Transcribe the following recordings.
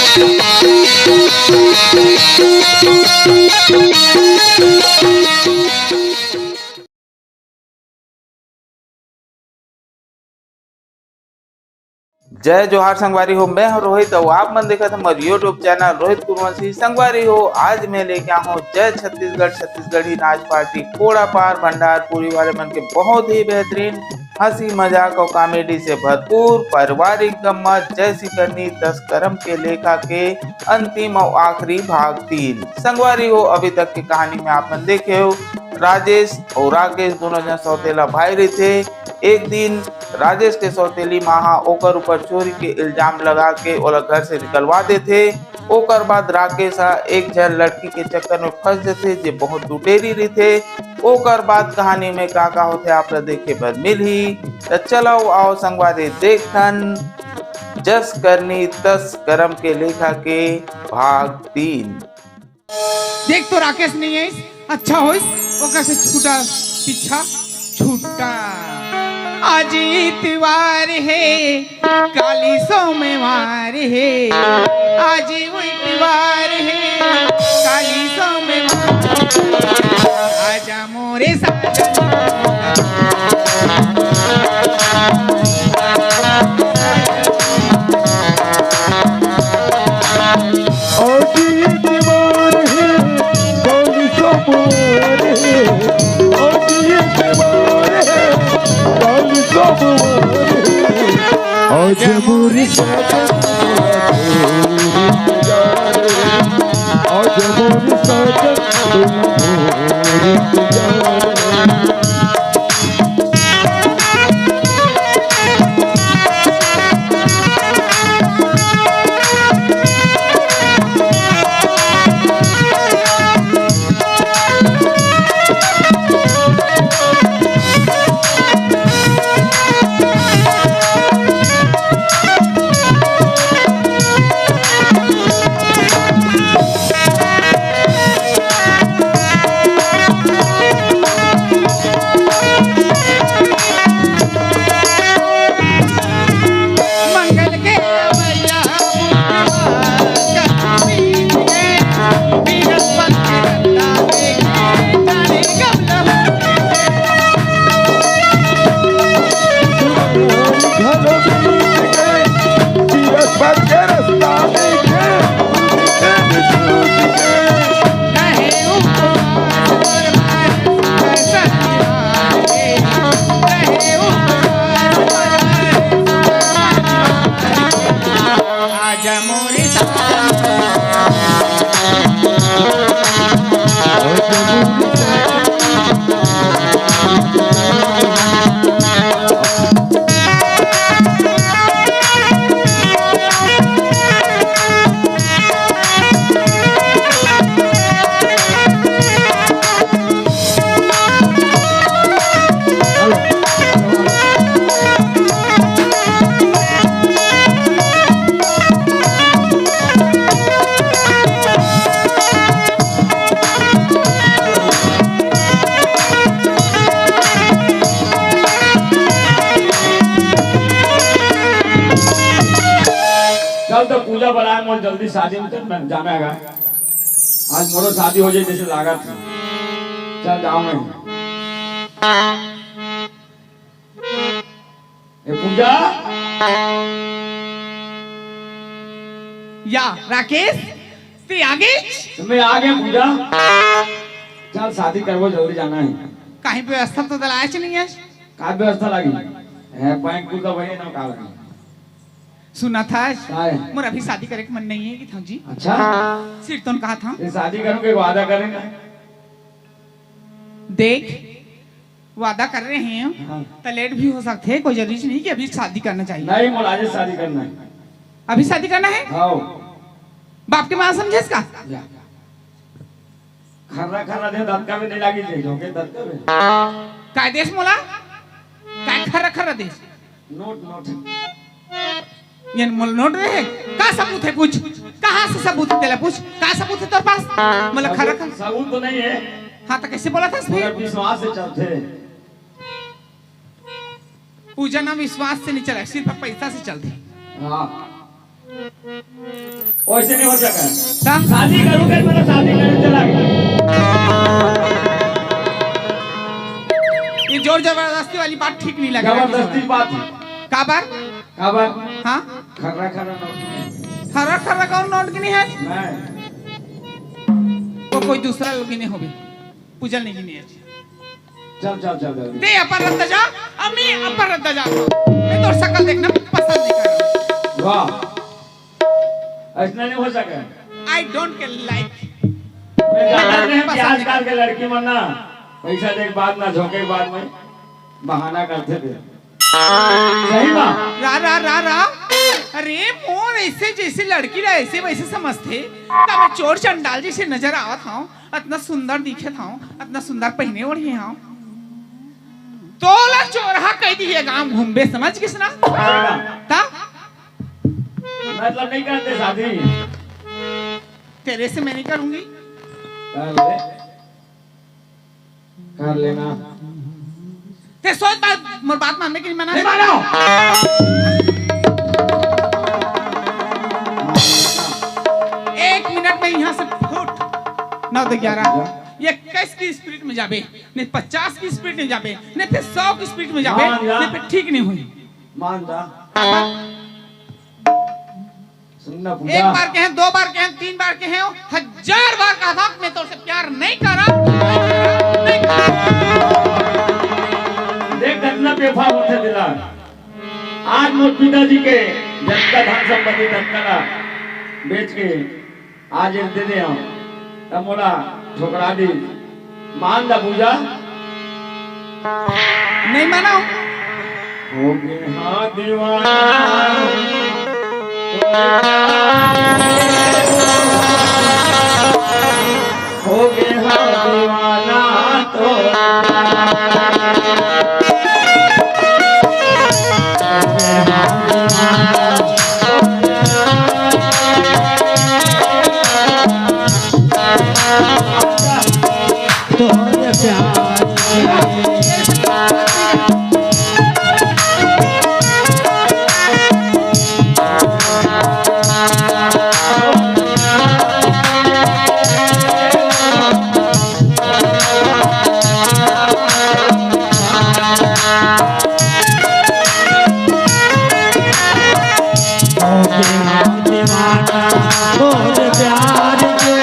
जय जोहार संगवारी हो। मैं हूं रोहित और आप मन देखा हमारे यूट्यूब चैनल रोहित कुरवंशी। संगवारी हो, आज मैं लेके आया हूँ जय छत्तीसगढ़ छत्तीसगढ़ी नाच पार्टी कोड़ा पार भंडारपुरी वाले मन के बहुत ही बेहतरीन हंसी मजाक और कॉमेडी से भरपूर पारिवारिक गम्मत जैसी करनी 10 करम के लेखा के अंतिम और आखिरी भाग 3। संगवारी हो, अभी तक की कहानी में आप मन देखे हो राजेश और राकेश दोनों जन सौतेला भाई रहे थे। एक दिन राजेश के सौतेली माहा ओकर ऊपर चोरी के इल्जाम लगा के ओला घर से निकलवा देते। ओकर बाद राकेश एक जन लड़की के चक्कर में फंस जाते जे बहुत लुटेरी रही थे। ओकर बाद कहानी में का होते आप देखे बर मिली। तो चलो आओ संगवारी देखन जस करनी 10 करम के लेखा के भाग 3। देख तो राकेश नहीं है, अच्छा हो ओकर से छूटा पीछा छूटा। आज इतवार है काली सोमवार है, आज इतवार है काली सोमवार, आजा मोरे आज मोरी साजन आज मोरी साजन तो पूजा बढ़ाए मोर जल्दी शादी में चल जाना है। आज मोरो शादी हो जाए जैसे लागत। चल जाओ मैं ये पूजा या राकेश ते आगे मैं आ गया पूजा। चल शादी करवो जल्दी जाना है। कहीं पे व्यवस्था तो दलाया नहीं है। का व्यवस्था लगी है बैंक को तो वही ना का लगी। सुना था मोर अभी शादी करे के मन नहीं है कि था जी। अच्छा सिर तो कहा था ये शादी करूंगे वादा करेंगे। देख वादा कर रहे हैं हाँ। तो लेट भी हो सकते हैं, कोई जरूरी नहीं कि अभी शादी करना चाहिए। नहीं मोर आज शादी करना है। अभी शादी करना है। हाँ बाप के मां समझे इसका खर्रा खर्रा दे दत्का में नहीं लगी दे जोगे दत्का में काय देश मोला काय खर्रा खर्रा देश नोट नोट ये मोल नोट रहे का सबूत है पूछ कहां से सबूत तेला पूछ का सबूत है तेरे पास मतलब खरा खरा सबूत तो नहीं है। हां तो कैसे बोला था मगर विश्वास से चलते पूजा ना विश्वास से नहीं चला सिर्फ पैसा से चलती। हां वैसे नहीं हो सका। ता शादी करूंगा मेरा शादी करने चला गया। ये जोर जबरदस्ती वाली बात ठीक नहीं लगा। जबरदस्ती बात है। काबर हाँ खर्रा खर्रा नोट खरा खरा कौन नोट की नहीं है नहीं। वो कोई दूसरा लोग नहीं होवे पूजल नहीं गिनी है। चल चल चल जल्दी। दे अपन रद्द जा अम्मी अपन रद्द जा मैं तो शकल देखना पसंद नहीं कर रहा। वाह ऐसा नहीं हो सका। आई डोंट लाइक मैं जानते हैं कि आजकल के लड़की मन ना पैसा देख बाद ना झोंके बाद में बहाना करते थे। सही बात। रा रा रा रा अरे मोर ऐसे जैसे लड़की ला ऐसे वैसे समझते तो मैं चोर चंडाल जैसे नजर आवत हूँ इतना सुंदर दिखत हूँ इतना सुंदर पहने ओढ़े हूँ तोला चोरहा कह दिए गांव घूमबे समझ किसना ता मतलब नहीं करते शादी। तेरे से मैं नहीं करूंगी। कर लेना। ते सोच बात मोर बात मानने की मना नहीं मानो। एक मिनट में यहाँ से फुट 9 से 11 ये 21 की स्पीड में जाबे नहीं 50 की स्पीड में जाबे नहीं फिर 100 की स्पीड में जाबे नहीं फिर ठीक नहीं हुई। मान जा। सुनना पूजा। एक बार कहें 2 बार कहें 3 बार कहें 1000 बार कहा मैं तो प्यार नहीं कर रहा नहीं कर देख घटना बेफाम उठे दिला। आज मोर पिताजी के जनता धन संपत्ति धनकरा बेच के आज एक दे दे तब मोला ठोकरा दी। मान जा पूजा। नहीं मानो हो गए हाँ दीवाना हो गए हाँ दीवाना तो तोरे प्यार दीवाना तोरे प्यार के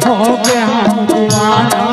हो गया दीवाना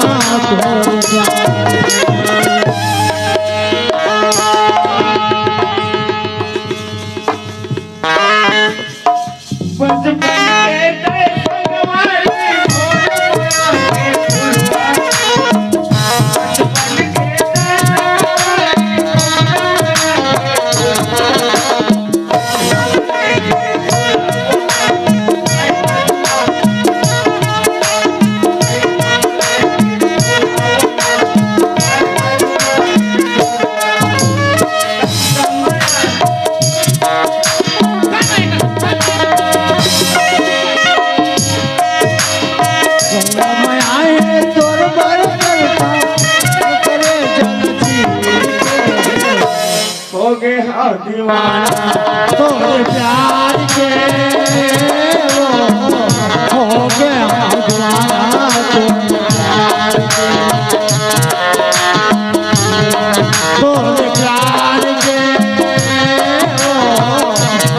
तोरे प्यार के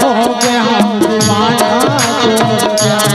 हो गया दीवाना तोरे प्यार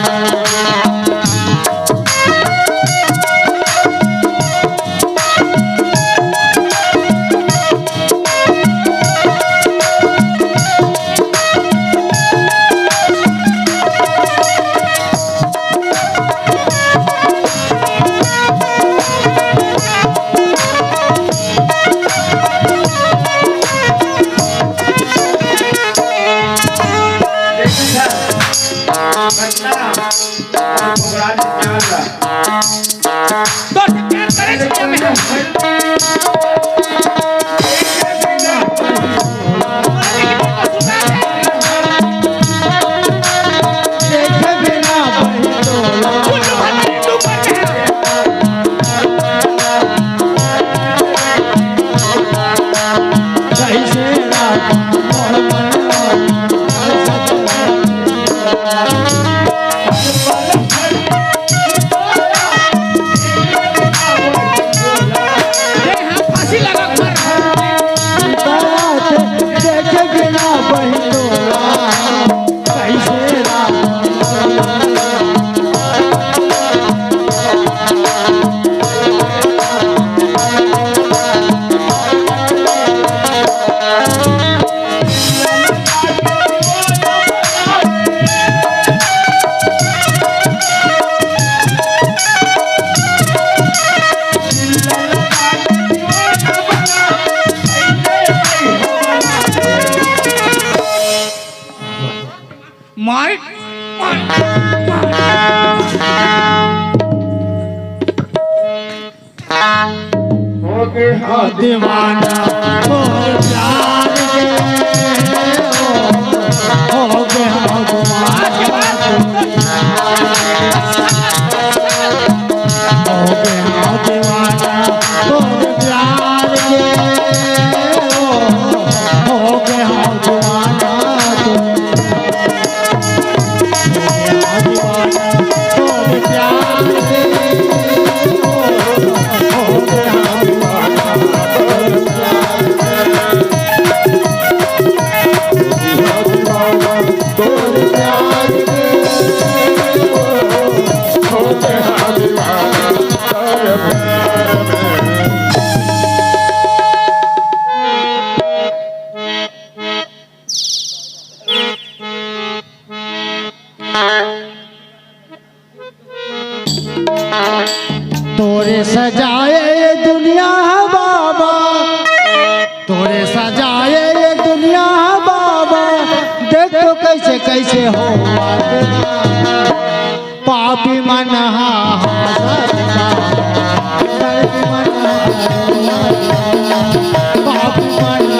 कैसे रात मोर मन देखे बिना बहिनोला कैसे राम मार ओके हाँ दीवाना और प्यार के हो गया दीवाना हो गया दीवाना और प्यार के हो गया दीवाना और प्यार के हो गया तोरे सजाए ये दुनिया बाबा तोरे सजाए ये दुनिया बाबा देख तो कैसे कैसे हो पापी मन पापी मन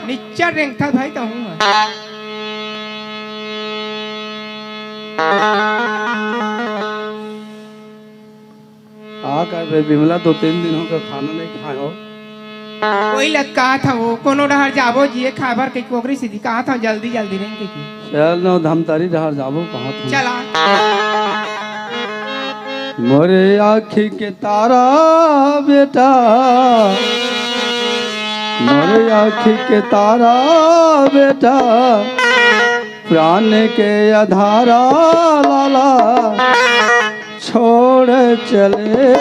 निच्चा रेंग था भाई तो हूँ कर बिमला 2-3 दिनों का खाना नहीं खाए हो कोई लग कहा था वो कोनो डहर जाबो जिए खाबर के कोकरी सीधी कहा था जल्दी जल्दी रेंग के की चल नो धमतारी डहर जाबो कहा था चला मोरे आँखी के तारा बेटा मोरे आँखी के तारा बेटा प्राण के आधारा लाला छोड़ चले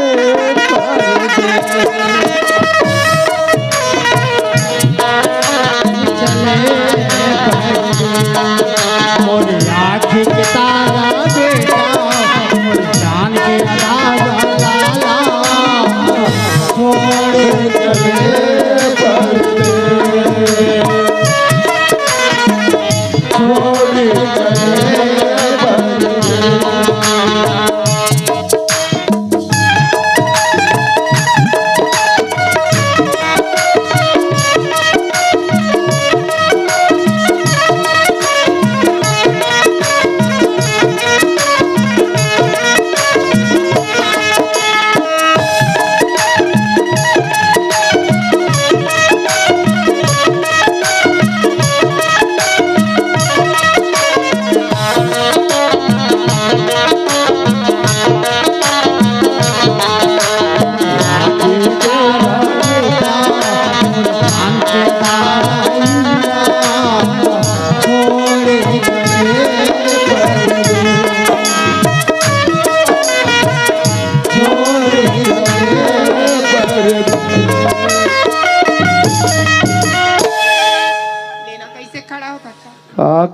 मोरे आँखी के तारा बेटा मोरे जान के आधारा लाला छोड़ चले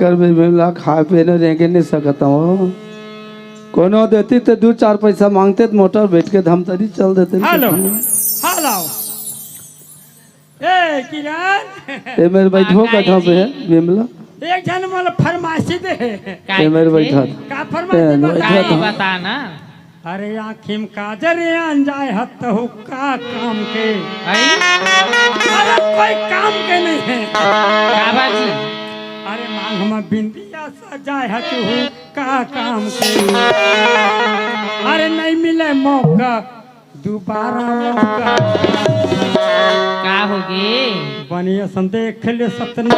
कर बिमला खा पे न रह नहीं सकता हूँ कोनो देती तो 2-4 पैसा मांगते तो मोटर बैठ के धमतरी चल देते। हेलो हेलो ए किरण ए मेरे बैठो कथा पे है विमला। एक जन मोल फरमाइशी दे ए मेरे बैठा का फरमाइशी बैठा था। बता ना। अरे आँखिम काजर अनजाए हत का काम के अरे कोई काम के नहीं है बाबाजी। अरे मांग में बिंदिया सजाए हत का काम के अरे नहीं मिले मौका दोबारा मौका का होगी बनिया सन देख ले सतना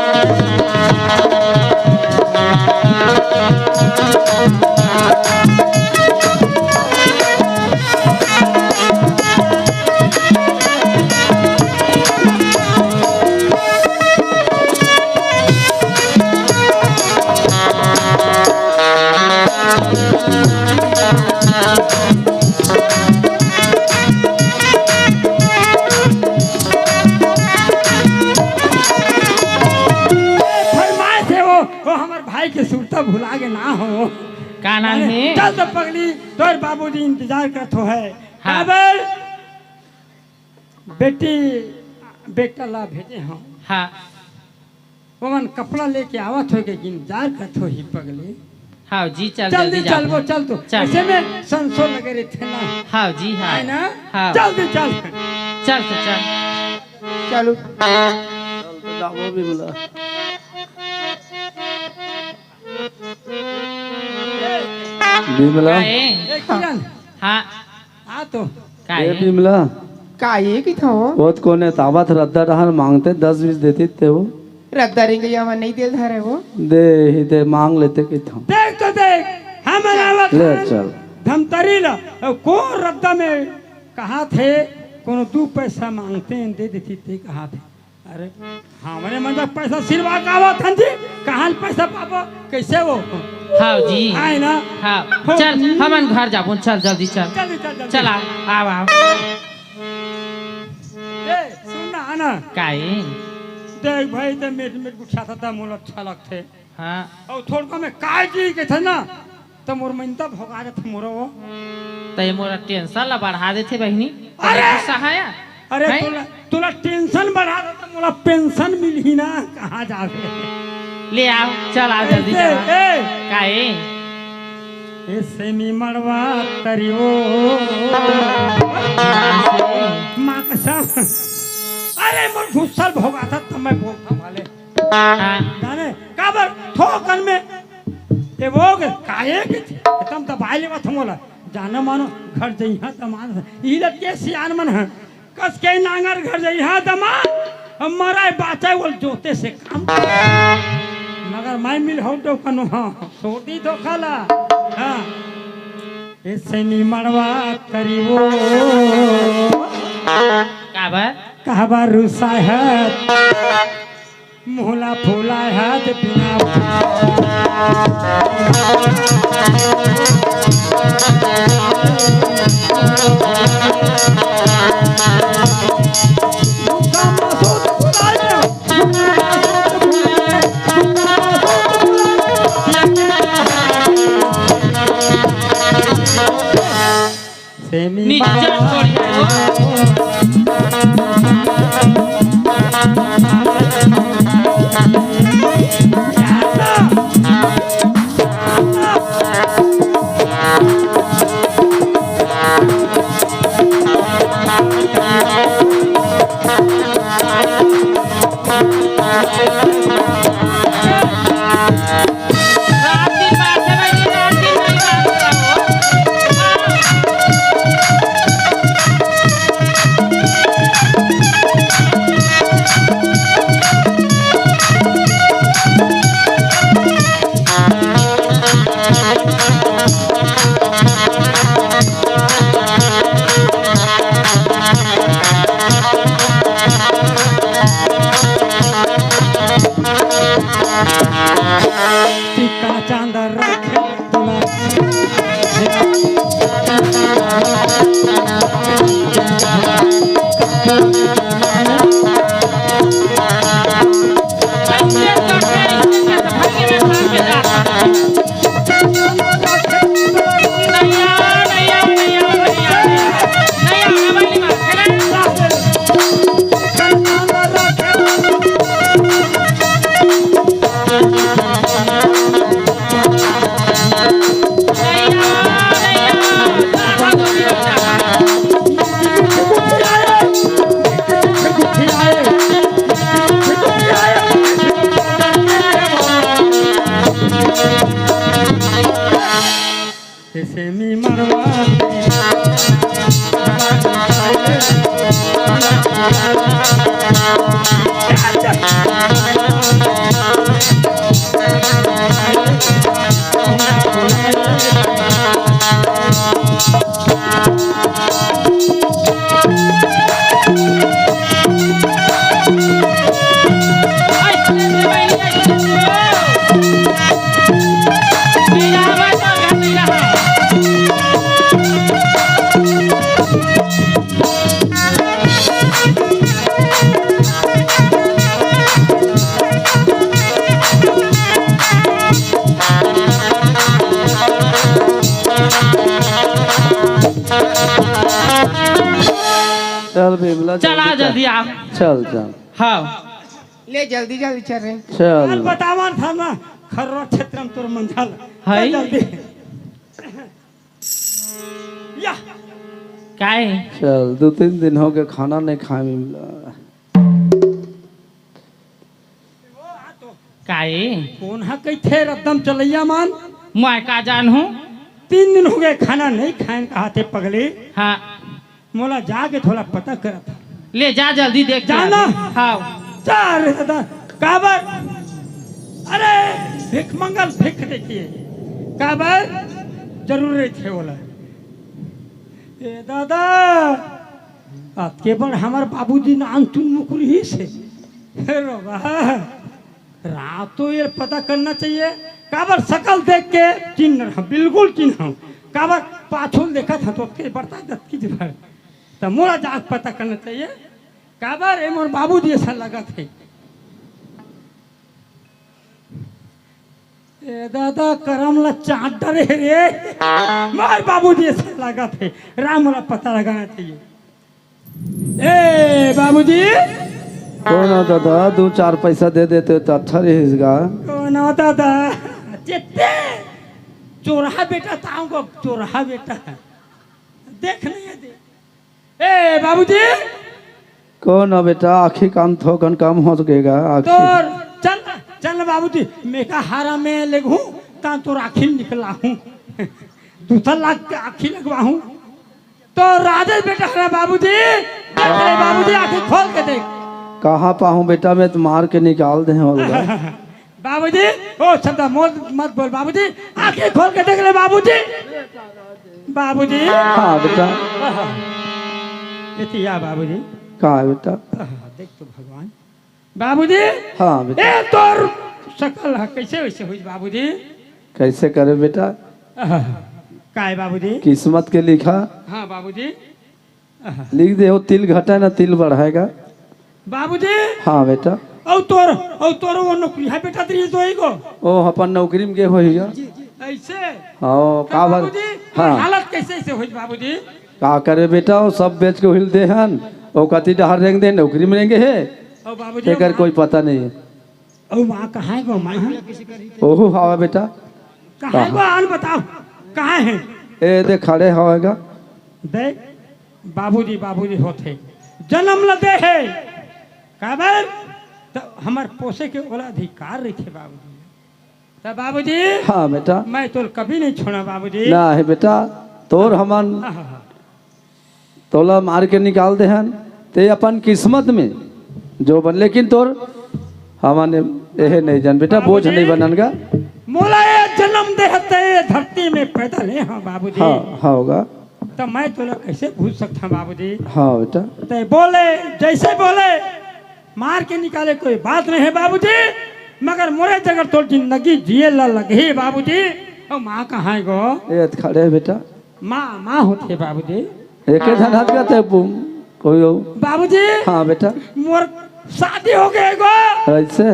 भुला के ना हो का नाम है चल तो पगली तोर बाबूजी इंतजार करतो है। हाँ। बेटी बेटा ला भेजे हम हाँ ओमन कपड़ा लेके आवत हो के इंतजार करतो ही पगली। हाँ जी चल जल्दी चल वो चल तो चल। ऐसे में संसो लगे रहे थे ना। हाँ जी हाँ है ना हाँ जल्दी चल चल तो चल चलो चल तो जाओ विमला। विमला ए किरण हाँ आ तो का ए विमला का ये की था वो बहुत कोने ताबत रद्दा रहर मांगते 10-20 देती थे वो रद्दा रिंगैया में नहीं दे धरे वो दे ही दे मांग लेते कि था देख तो देख हम आवत ले चल धमतरी ला को रद्दा में कहा थे कोनो 2 पैसा मांगते हैं दे देती थे कहा थे। अरे हमारे मतलब पैसा सिरवा का आवत हन जी कहाँ पैसा पाबो कैसे वो हाँ जी आए ना हाँ चल हमन घर जाबो चल जल्दी चल जल्दी चल चल आओ आओ ए सुन ना आना काहे देख भाई तो मेट गुच्छा था मोल अच्छा लगते हाँ और थोड़ा में काय जी के थे ना तो मोर मनता भोगा जाते मोरो वो तो ये मोरा टेंशन ला बढ़ा देते बहनी अरे! सहाया अरे हैं? तुला टेंशन बढ़ा दो तो मोला पेंशन मिली ना कहाँ जावे ले आओ चल आओ जल्दी ए, चल ए, काहे ऐसे मी मड़वा तरियो माँ कसम अरे मोर घुसल भोगा था तब मैं बोलता वाले हाँ जाने काबर ठोकन में ए वो काहे के एकदम दबाई लेवा थमोला जाना मानो घर जइहा दमान ई लत के सियान मन है कस के नांगर घर जइहा दमान हमारा बाचा बोल जोते से काम मगर मैं मिल हो तो कनो हां छोटी तो खाला हां ऐसे नी मड़वा करिवो कहबा रुसा है मुहला फूला है बिना नीचे चल बिमला चल आ जल्दी आ। चल चल हाँ ले जल्दी जल्दी चल रहे चल बतावन था ना खर्रा क्षेत्र में तोर मंझल है? चल जल्दी या काय चल 2-3 दिन हो गए खाना नहीं खाए बिमला। काय कौन है कई थे रद्दम चलैया मान मैं का जान हूँ। 3 दिन हो गए खाना नहीं खाए कहा थे पगले। हाँ मोला जाके थोड़ा पता कर ले जा जल्दी देख के जाना? आ। हाँ चार दादा काबर अरे भिख मंगल भिख देखिए काबर जरूर थे बोला ए दादा अब केवल हमारे बाबूजी नाम चुन मुकुर ही से रो रात तो ये पता करना चाहिए काबर शकल देख के चिन्ह रहा बिल्कुल चिन्ह काबर पाछुल देखा था तो के बरता दत की भर तो मोरा जाग पता करना चाहिए काबर ए मोर बाबूजी ऐसा लगा थे ए दादा करम ला चाट डरे रे मोर बाबूजी ऐसा लगा थे राम मोला पता लगाना चाहिए ए बाबूजी कौन हो दादा 2-4 पैसा दे देते तो अच्छा रहेगा। कौन हो दादा चित्ते चोरहा बेटा ताऊंगा चोरहा बेटा देख नहीं है दे ए बाबूजी कौन हो बेटा आखी काम थोकन काम हो सकेगा आखी तोर चल चल बाबूजी मैं का हारा में लगूं ता तोर आखी निकला हूं 2 लाख के आखी लगवा हूं तो राजेश बेटा है बाबूजी देख ले बाबूजी आंखें खोल के देख कहाँ पाऊँ बेटा मैं तो मार के निकाल दे होगा। बाबूजी ओ शब्द मत बोल बाबूजी आंखें खोल के देख ले बाबूजी बाबूजी हाँ बेटा इतिया बाबूजी कहाँ है बेटा देख तो भगवान बाबूजी हाँ बेटा ए तोर शकल है कैसे वैसे हुई बाबूजी कैसे करे बेटा का है बाबूजी किस्मत के लिखा हाँ बाबूजी लिख दे हो तिल घटा ना तिल बढ़ाएगा। बाबूजी हाँ बेटा औ तोर वो नौकरी है बेटा तेरी तो ही को ओ अपन नौकरी में के होइगा ऐसे हाँ का बात बाबूजी हाँ हालत कैसे ऐसे हुई बाबूजी का करे बेटा वो सब बेच के हिल दे हन ओ कति डहर रेंग दे नौकरी में रहेंगे है औ बाबूजी एकर कोई पता नहीं है। औ मां कहां है गो मां ओहो हवा बेटा कहां है गो आन बताओ कहां है ए दे खड़े होएगा देख बाबूजी बाबूजी होते जन्म ल दे है काबर तो हमार पोसे के ओला अधिकार रही थे बाबूजी तो बाबूजी हाँ बेटा मैं तो कभी नहीं छोड़ा बाबूजी ना है बेटा तोर हमन तोला मार के निकाल दे हन ते अपन किस्मत में जो बन लेकिन तोर हमन एहे नहीं जान बेटा बोझ नहीं बननगा मोला ये जन्म देहते धरती में पैदा ले हाँ बाबूजी हाँ होगा तो मैं तोला कैसे भूल सकता बाबूजी हाँ बेटा ते बोले जैसे बोले मार के निकाले कोई बात नहीं है बाबूजी मगर मोरे जगह तो जिंदगी जिए ला लगे बाबूजी और माँ कहाँ है गो ए खड़े है बेटा माँ होते बाबूजी एक धन हाथ का ते कोई हो बाबूजी हाँ बेटा मोर शादी हो गए गो ऐसे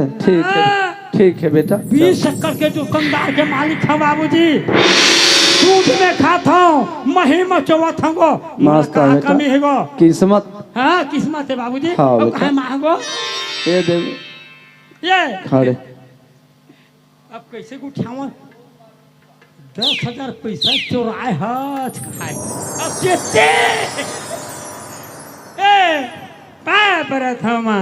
ठीक है बेटा 20 एकड़ के दुकानदार के मालिक है बाबूजी दूध में खाता हूँ मही में चौथ गो मस्त है बेटा कमी है गो किस्मत हाँ किस्मत है बाबूजी हाँ अब बेटा। कहाँ मांगो ये दे ये खड़े अब कैसे को उठाऊं 10,000 पैसा चोराए हज खाए अब जेते ए पा प्रथमा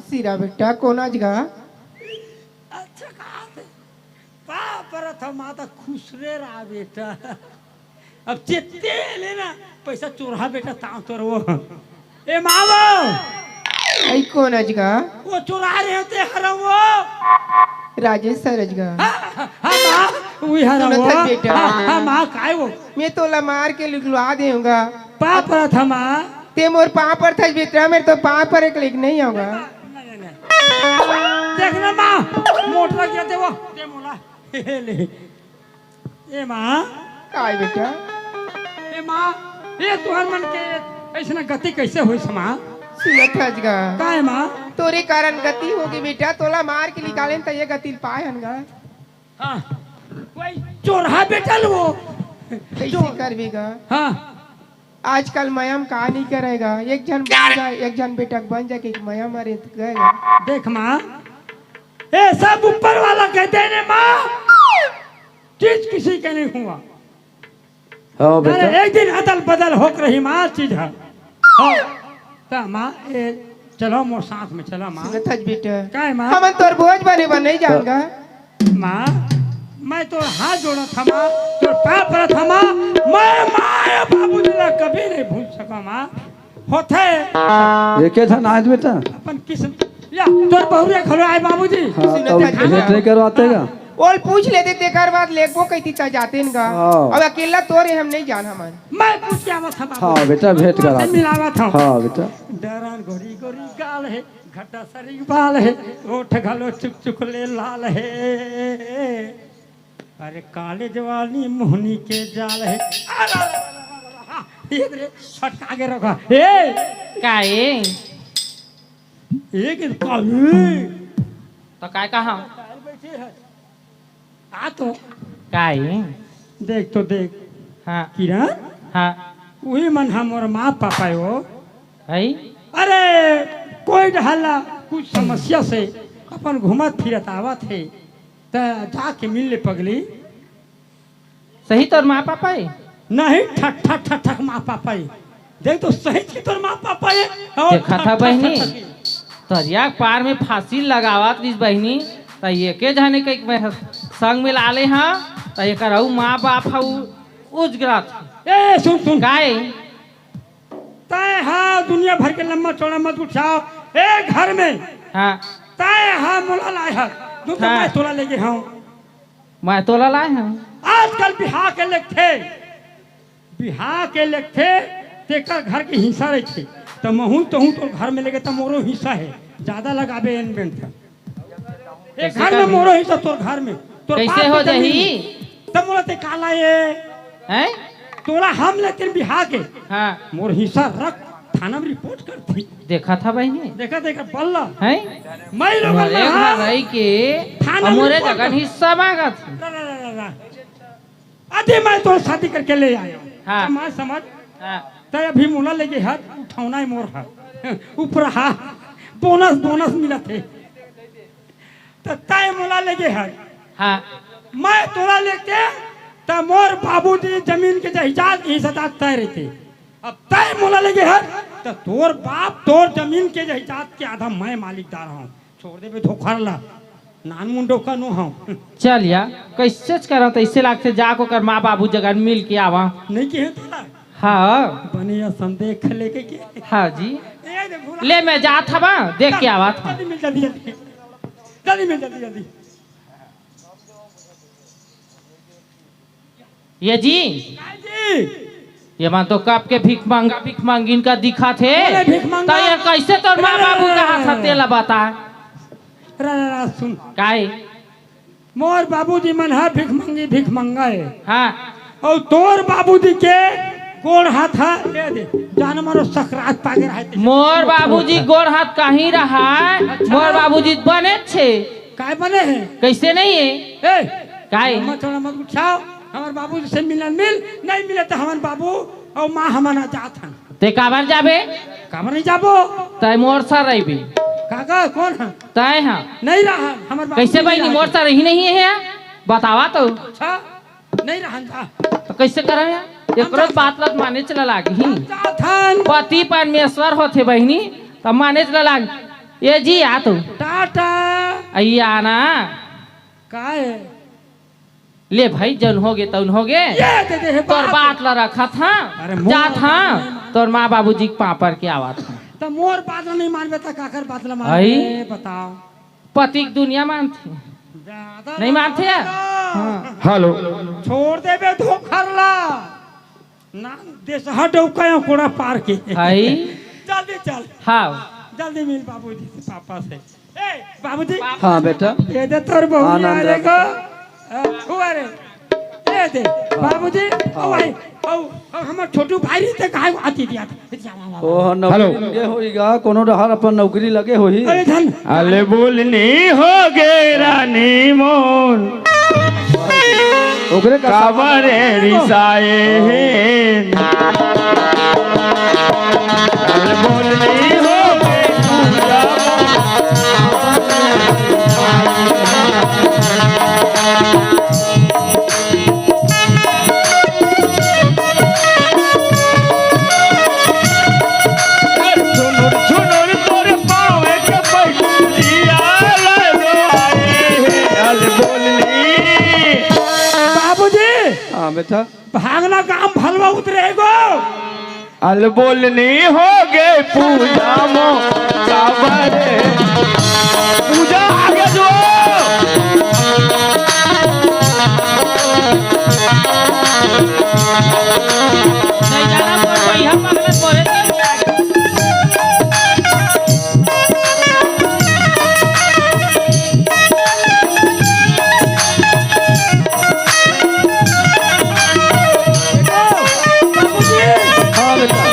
सिरा बेटा कौन आज गा अच्छा कहा थे पा प्रथमा तो खुश रे रहा बेटा अब जेते लेना पैसा चोरा बेटा ताऊ तोर वो ए मावो आई कौन आज गा वो चुरा रहे होते हरम वो राजेश सर आज गा हाँ माँ वही हरम सुनत है वो बेटा। हाँ माँ काय वो मैं तोला मार के लिखलवा देऊंगा पाप था माँ ते मोर पाँव पर था बेटा मेरे तो पाँव पर एक लिख नहीं होगा देखना माँ मोटर क्या दे वो दे मोला ले ए माँ काय बेटा ए माँ ये तुहर मन के ऐसा गति कैसे हुई समा सुनत है आज गा का है माँ तोरे कारण गति होगी बेटा तोला मार के निकाले तो ये गति पाए हनगा हाँ वही चोरहा बेटा लो वो कैसे करबेगा हाँ आजकल मयम कहा नहीं करेगा, एक जन बन जाए, एक जन बेटा बन जाए कि मयम मरे तो गएगा। देख माँ, ये सब ऊपर वाला कहते हैं माँ, चीज किसी के नहीं हुआ। हाँ बेटा अरे एक दिन अदल बदल हो रही माँ चीज है। हाँ, तो माँ ये चलो मोर साथ में चलो माँ। सुनत बेटा क्या है माँ? हम तोर भोज बने बन नहीं जाऊंगा। माँ मैं तो हाथ जोड़ा था माँ, तो पैर पड़ा था माँ, मैं माँ बाबू जी ला कभी नहीं भूल सका माँ। होते एक था नाच बेटा। अपन किस्म या तोर बहुरे घरो आए बाबूजी। हाँ तो भेंट नहीं करवाते का। ओल पूछ लेते तेकर बाद लेखबो कहती ता जाते न गा। हाँ। अब अकेला तोरे हम नहीं जान हमन। मैं पूछ के आवा था बाबू। हाँ बेटा भेंट करा दे। मिलावा था। हाँ बेटा डरान गोरी गोरी गाल है, घटा सरी बाल है, ओठ घलो चुक चुक ले लाल है। अरे काले जवानी मोहनी के जाल है। ये रे फटका के रखा। ए काहे एक काली तो काय कहा बैठी है। आ तो काहे देख तो देख हाँ किरण, हाँ वही मन हमर माँ पापा हो। है अरे कोई ढाला कुछ समस्या से अपन घूमत फिरत आवत है, तो जाके मिल ले पगली। सही तोर माँ पापा है? नहीं ठक ठक ठक ठक माँ पापा है। देख तो सही की तोर माँ पापा है। और देखा ठक, था ठक, बहनी ठक, ठक, ठक। तरिया पार में फांसी लगावत रही बहनी, तो एके जाने के संग में लाले हाँ, तो एक माँ बाप है उजगरत। ए सुन सुन काहे तय हाँ दुनिया भर के लम्बा चौड़ा मत उठाओ। ए घर में हाँ तय हाँ मोला लाए है, तू तो हाँ। मैं तोला लेके हाँ। मैं तोला लाए हूँ। आजकल बिहार के लेखे, बिहार के लेखे तेकर घर के हिस्सा रहे थे, तो महून तो हूँ तो घर में लेके तो मोरो हिस्सा है, ज्यादा लगाबे इन्वेंट था। एक कैसे घर में करबी? मोरो हिस्सा तोर घर में तोर कैसे बाप हो के जमीन जाही? में। तब मोला ते काला ये हैं तोला हम लेकिन बिहार के हाँ मोर हिस्सा रख, थाना में रिपोर्ट कर थी। देखा था बहनी देखा देखा बल्ला हैं मैं लोग मोरे घर रही के थाना और मोरे में रिपोर्ट जगह कर- हिस्सा मांगा था। अरे मैं तो शादी करके ले आया हूँ। हाँ। तो मैं समझ हाँ तय अभी मोला लेके हाथ उठाना है मोर हाथ ऊपर हाथ बोनस बोनस मिला थे, तो तय मोला लेके हाथ हाँ मैं तोरा लेके तो मोर बाबूजी जमीन के जहिजात हिस्सा तय रहते। अब तय मोला लेके हाथ तो तोर बाप तोर जमीन के जहिजात के आधा मैं मालिकदार हूँ। छोड़ दे बे धोखा ला नान मुंडो का नो हूँ। चल या कैसे करो तो इससे लागते जाको कर माँ बाबू जगह मिल के आवा। नहीं के तोरा हाँ बनिया संदेख लेके के हाँ जी ए दे भूला। ले मैं जा था बा देख के आवा था। जल्दी मिल जल्दी जल्दी जल्दी मिल जल्दी जल्दी। ये जी जी ये मान तो कब के भीख मांगिन का दिखा थे, बोले भीख मांगा। तो ये कैसे तोर माँ बाबू कहा था तेला बता। रा सुन काहे मोर बाबूजी मन है भीख मंगा है, हाँ और तोर बाबूजी के गोड़ हाथ है दे दे जान मारो सकरात पागे रहते। मोर बाबूजी गोर हाथ कहीं रहा है, मोर बाबूजी बने छे काय बने हैं कैसे नहीं है ए काहे मत थोड़ा मत उठाओ। हमार बाबूजी से मिलन मिल नहीं मिले तो हमार बाबू और माँ हमारा जात हैं। ते काबर जाबे काबर नहीं जाबो तय मोर सा रही भी काका कौन है तय हाँ नहीं रहा हमार बाबू कैसे भाई नहीं मोर सा रही नहीं है बतावा तो अच्छा नहीं रहा जा तो कैसे करे एकरो बात लत माने चला लागी जात हैं। पति परमेश्वर होते बहनी तब माने चला लाग। ये जी आ तू टाटा अय्या ना काय ले भाई जन हो गए तउन हो गए ये दे दे तोर बात ला रखा था अरे मोर जा था बात तोर माँ बाबूजी के पापर के आवा था। तो मोर बात नहीं मानबे तो काकर बात ला आई। मानबे बताओ। पति की दुनिया मानती ज्यादा नहीं मानते यार? हाँ। हेलो छोड़ दे बे धोखरला ना देश हटो कयो कोड़ा पार के भाई जल्दी चल हाँ जल्दी मिल बाबूजी से पापा से। ए बाबूजी हाँ बेटा ये दे तोर बहू आनंद आ रे को हुआ रे ये दे बाबूजी ओ भाई ओ हमर छोटू भाई री ते काहे आती दिया ओह नौकरी लगे होईगा कोनो रहर अपन नौकरी लगे होई। अरे धन अले बोलनी हो गे रानी मोन ओकरे का कावरे रिसाए अल बोलनी हो गए पूजा झुनुर झुनुर तोरे पावे के बैठिया लो आए अल बोलनी बाबूजी हाँ बेटा भागना काम भलवा उतरेगो अल बोलनी हो गए पूजा मो कावरे पूजा आगे जो नहीं जाना पर यहाँ पकड़ पड़े बाबूजी हाँ बेटा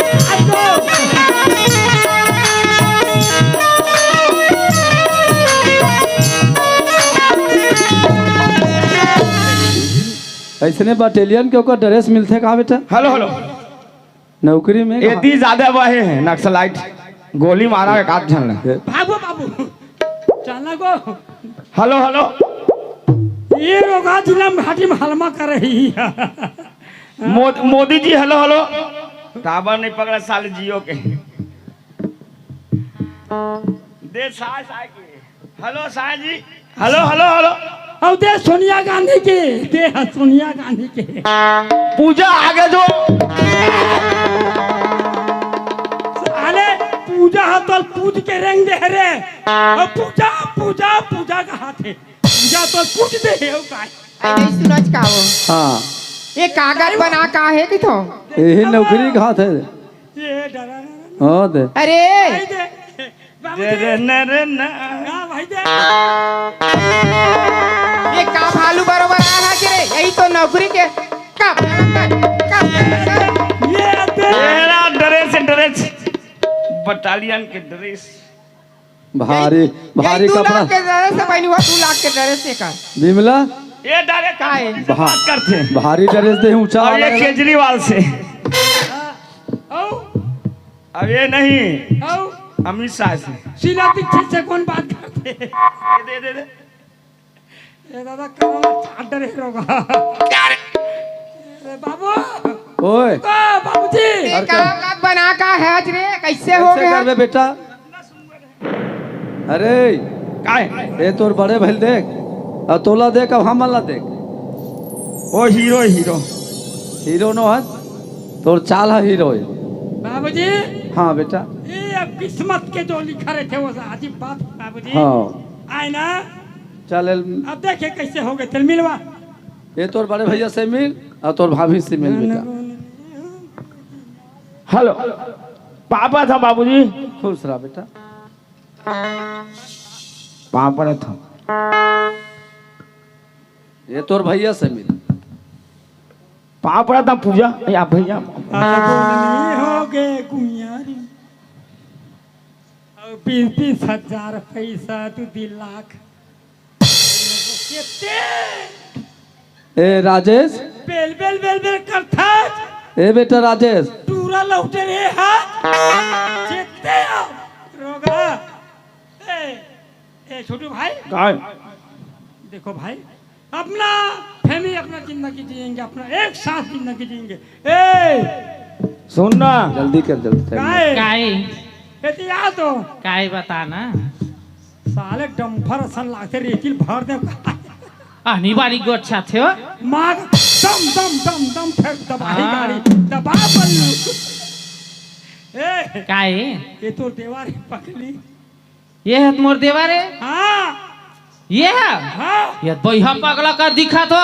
ऐसने बटालियन के ओकर ड्रेस मिलते कहाँ बेटा हेलो हेलो नौकरी में कहाँ? एती ज्यादा बहे हैं नक्सलाइट गोली मारा एक आध जन भागो बाबू चलना को हेलो हेलो ये रोगा जिला में घाटी में हलमा कर रही है Modi ji hello hello tower नहीं पकड़ा साले जियो के दे साय साय के हेलो साय जी हेलो हेलो हेलो अब दे सोनिया गांधी के दे सोनिया गांधी के पूजा आगे जो अरे पूजा तो पूज के रंग दे रे अब पूजा पूजा पूजा का हाथ है पूजा तो पूज दे है काय आई नहीं सुनच का वो हाँ ये कागज बना का है कि तो यही नौकरी कहाँ थे ये डरा हाँ दे अरे भाई दे बाबू दे दे दे न रे न हां भाई दे ये का भालू बरोबर आ रहा कि रे यही तो नौकरी के का ये दे तेरा ड्रेस बटालियन के ड्रेस भारी भारी 2 कपड़ा लाख के ड्रेस से बनी हुआ 2 लाख के ड्रेस से का बिमला ये डायरेक्ट का है बात करते हैं भारी ड्रेस दे ऊंचा और ये वाला केजरीवाल से औ अब ये नहीं औ अमित शाह से शीला दीक्षित से कौन बात करते दे दे दे दे ये दादा करोला चाटर है रोगा अरे बाबू ओए बाबूजी ये कागज बना का है आज रे कैसे हो कैसे गया करबे बेटा अरे काय ये तोर बड़े भइल देख और तोला देख अब हम वाला देख ओ हीरो हीरो हीरो नो है तोर चाल है हीरो बाबूजी हाँ बेटा ये अब किस्मत के जो लिखा रहे थे वो अजीब बात बाबूजी हाँ आए ना चल अब देखे कैसे हो गए चल मिलवा ये तोर बड़े भैया से मिल और तोर भाभी से मिल बेटा हेलो पापा था बाबूजी खुश रहा बेटा पापा था ये तोर भैया से मिल पापा था पूजा या भैया हो गए कुयारी और 20,000 पैसा तू 2 लाख कितने ए राजेश बेल बेल बेल बेल करता ए बेटा राजेश टूरा लौटे रे हाथ चेते रोगा ए छोटू भाई काय देखो भाई अपना फैमिली अपना जिंदगी जिएंगे अपना एक साथ जिंदगी जिएंगे ए सुनना जल्दी कर जल्दी काय काई एतिया तो काई बताना साले डम्फर सन लागते रेतिल भर दे आनी बारी गोच्छा थियो माग दम दम दम दम फेंक दबाई हाँ। गाड़ी दबा बल्लू ए काई ये तो देवारी पकली ये है मोर देवारे हाँ ये है हाँ ये बैहा पगला का दिखा तो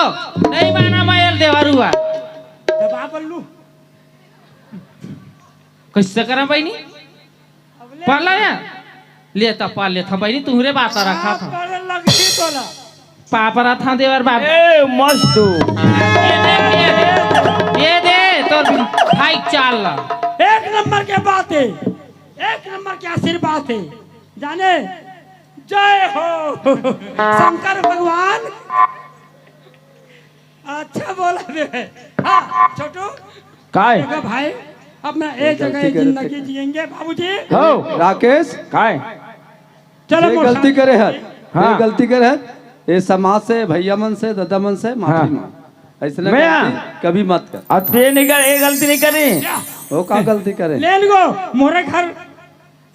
नहीं माना मायल देवारुआ दबा बल्लू कैसे करा बहनी पढ़ला या ले तो पढ़ ले था बहनी तुम्हारे बात रखा था पड़े लगती तोला पापरा था देवर बाप ए मस्त ये दे तो भाई चाल ला एक नंबर के बात है एक नंबर के आशीर्वाद है जाने जय हो शंकर भगवान अच्छा बोला बे। हाँ छोटू काय देखो भाई अपना एक जगह गलती करे जिंदगी जिएंगे बाबूजी। हो राकेश काय चलो ये मोर गलती साथ- करे है हाँ। ये गलती करे है ये समाज से भैया मन से दादा मन से हाँ। माफी मांग ऐसे मैं गलती कभी मत कर अब ये नहीं कर, ये गलती नहीं करी। क्या? वो का गलती करे ले लो मोरे घर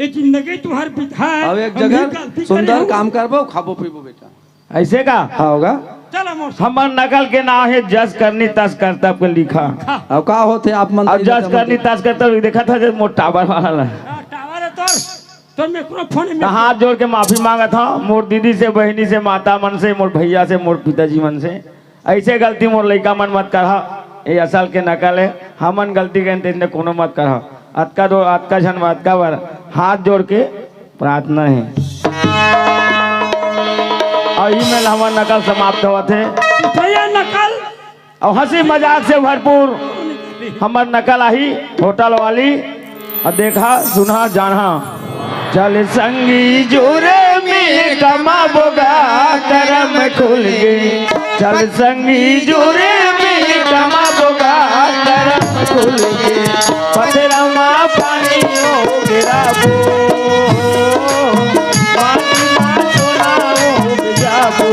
ये जिंदगी तुम्हार पिता है। अब एक हम भी जगह गलती सुंदर करे हो। काम करबो खाबो पीबो बेटा ऐसे का हाँ होगा चलो मोर साथ। हमर नकल के नाम है जस करनी तस करता पे लिखा। अब का होते आप मन अब जस करनी तस करता देखा था जो मोर टावर वाला हाँ, टावर है तोर मैं कोनो फोन में तो हाथ जोड़ के माफी मांगा था मोर दीदी से बहनी से माता मन से मोर भैया से मोर पिताजी मन से। ऐसे गलती मोर लड़का मन मत करा ये असल के नकल है हमन गलती के कोनो मत करा अतका दो अतका झन अतका बार हाथ जोड़ के प्रार्थना है और ईमेल हमार नकल समाप्त हुआ थे भैया नकल और हंसी मजाक से भरपूर हमार नकल आई होटल वाली और देखा सुना जाना चल संगी जोरे में कमा बोगा करम खुल गए चल संगी जोरे में कमा बोगा करम खुल गए पथरमा पानी हो गिरा बो माटी मा सोना हो जाबो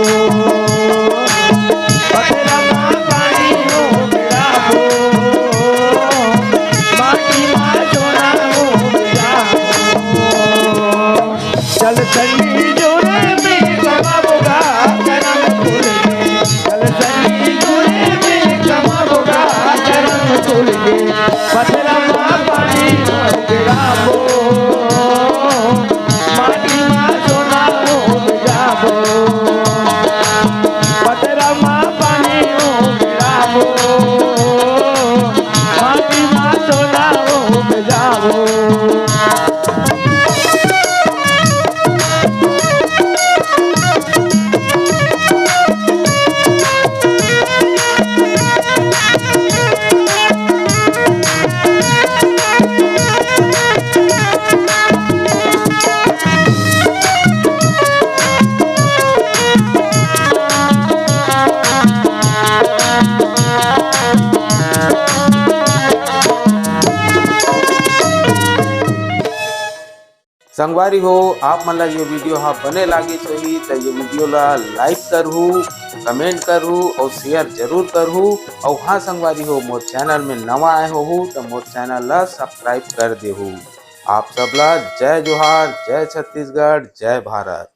पथरमा पानी हो गिरा बो माटी मा सोना हो जाबो चल संगी जोरे में कमा बोगा करम खुल गए चल संगी जोरे में कमा बोगा करम खुल गए पथरमा पानी हो गिराबो माटी मा सोना हो जाबो पथरमा पानी हो गिराबो माटी मा सोना हो जाबो। संगवारी हो आप मन ला ये वीडियो हाँ बने लागे सही तो ये वीडियो ला लाइक करहू कमेंट करहू और शेयर जरूर करहू और हाँ संगवारी हो मोर चैनल में नवा आए हो तो मोर चैनल ला सब्सक्राइब कर देहू। आप सबला जय जोहार जय छत्तीसगढ़ जय भारत।